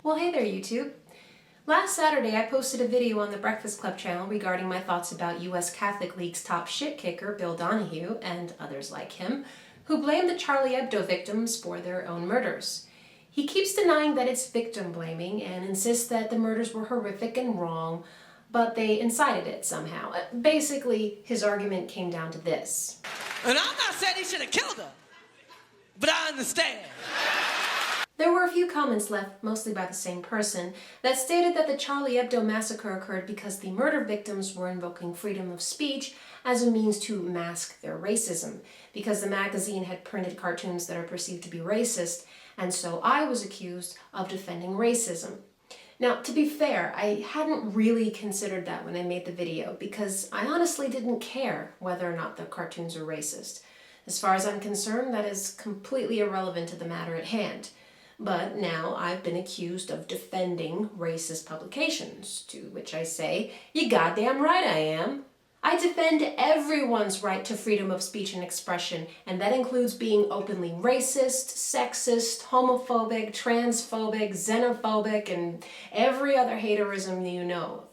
Well, hey there, YouTube. Last Saturday, I posted a video on the Breakfast Club channel regarding my thoughts about U.S. Catholic League's top shit kicker, Bill Donahue, and others like him, who blame the Charlie Hebdo victims for their own murders. He keeps denying that it's victim blaming and insists that the murders were horrific and wrong, but they incited it somehow. Basically, his argument came down to this. And I'm not saying he should have killed her, but I understand. There were a few comments left, mostly by the same person, that stated that the Charlie Hebdo massacre occurred because the murder victims were invoking freedom of speech as a means to mask their racism, because the magazine had printed cartoons that are perceived to be racist, and so I was accused of defending racism. Now, to be fair, I hadn't really considered that when I made the video, because I honestly didn't care whether or not the cartoons are racist. As far as I'm concerned, that is completely irrelevant to the matter at hand. But now I've been accused of defending racist publications, to which I say, you goddamn right I am. I defend everyone's right to freedom of speech and expression, and that includes being openly racist, sexist, homophobic, transphobic, xenophobic, and every other haterism you know of.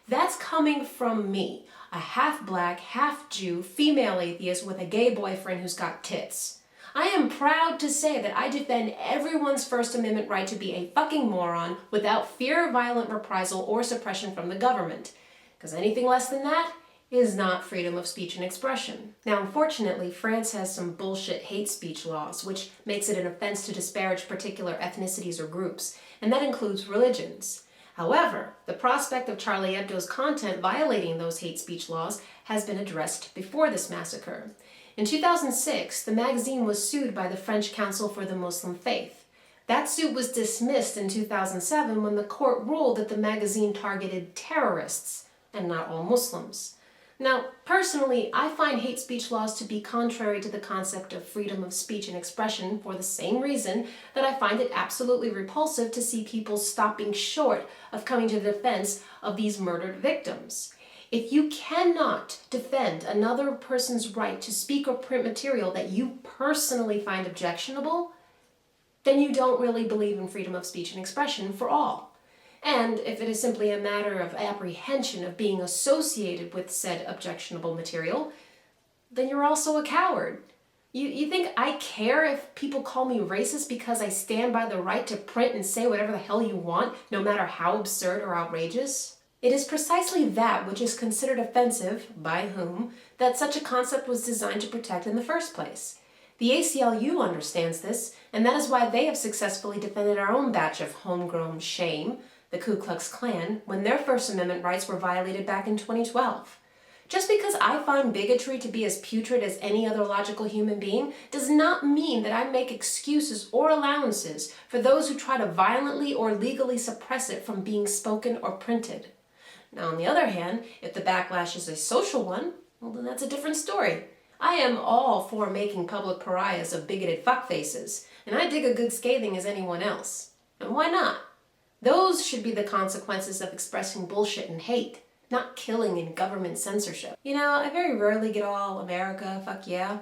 That's coming from me, a half-black, half-Jew, female atheist with a gay boyfriend who's got tits. I am proud to say that I defend everyone's First Amendment right to be a fucking moron without fear of violent reprisal or suppression from the government. Because anything less than that is not freedom of speech and expression. Now, unfortunately, France has some bullshit hate speech laws, which makes it an offense to disparage particular ethnicities or groups, and that includes religions. However, the prospect of Charlie Hebdo's content violating those hate speech laws has been addressed before this massacre. In 2006, the magazine was sued by the French Council for the Muslim Faith. That suit was dismissed in 2007 when the court ruled that the magazine targeted terrorists and not all Muslims. Now, personally, I find hate speech laws to be contrary to the concept of freedom of speech and expression for the same reason that I find it absolutely repulsive to see people stopping short of coming to the defense of these murdered victims. If you cannot defend another person's right to speak or print material that you personally find objectionable, then you don't really believe in freedom of speech and expression for all. And if it is simply a matter of apprehension of being associated with said objectionable material, then you're also a coward. You think I care if people call me racist because I stand by the right to print and say whatever the hell you want, no matter how absurd or outrageous? It is precisely that which is considered offensive, by whom, that such a concept was designed to protect in the first place. The ACLU understands this, and that is why they have successfully defended our own batch of homegrown shame, the Ku Klux Klan, when their First Amendment rights were violated back in 2012. Just because I find bigotry to be as putrid as any other logical human being does not mean that I make excuses or allowances for those who try to violently or legally suppress it from being spoken or printed. Now, on the other hand, if the backlash is a social one, well, then that's a different story. I am all for making public pariahs of bigoted fuckfaces, and I dig a good scathing as anyone else. And why not? Those should be the consequences of expressing bullshit and hate, not killing and government censorship. You know, I very rarely get all America, fuck yeah,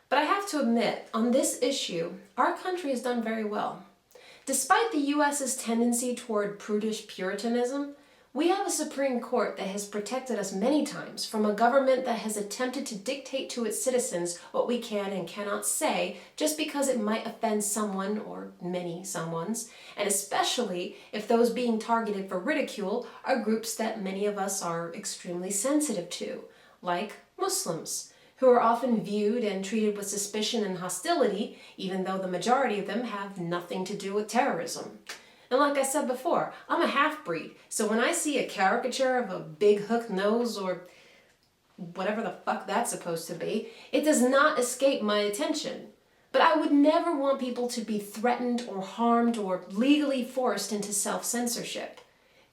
but I have to admit, on this issue, our country has done very well. Despite the US's tendency toward prudish puritanism, we have a Supreme Court that has protected us many times from a government that has attempted to dictate to its citizens what we can and cannot say just because it might offend someone or many someones, and especially if those being targeted for ridicule are groups that many of us are extremely sensitive to, like Muslims, who are often viewed and treated with suspicion and hostility, even though the majority of them have nothing to do with terrorism. And like I said before, I'm a half-breed, so when I see a caricature of a big hook nose or whatever the fuck that's supposed to be, it does not escape my attention. But I would never want people to be threatened or harmed or legally forced into self-censorship.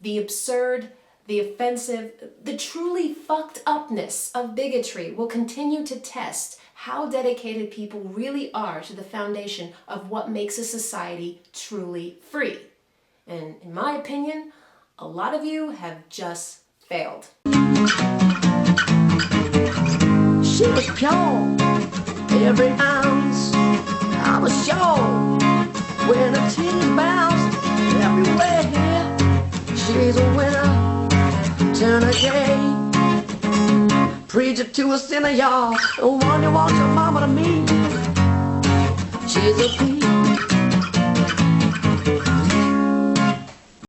The absurd, the offensive, the truly fucked upness of bigotry will continue to test how dedicated people really are to the foundation of what makes a society truly free. And in my opinion, a lot of you have just failed. She was pure, every ounce. I was sure when a team bounced everywhere. always a winner, turn a gay. Preacher to a sinner, y'all. The one you want your mama to meet. She's a thief.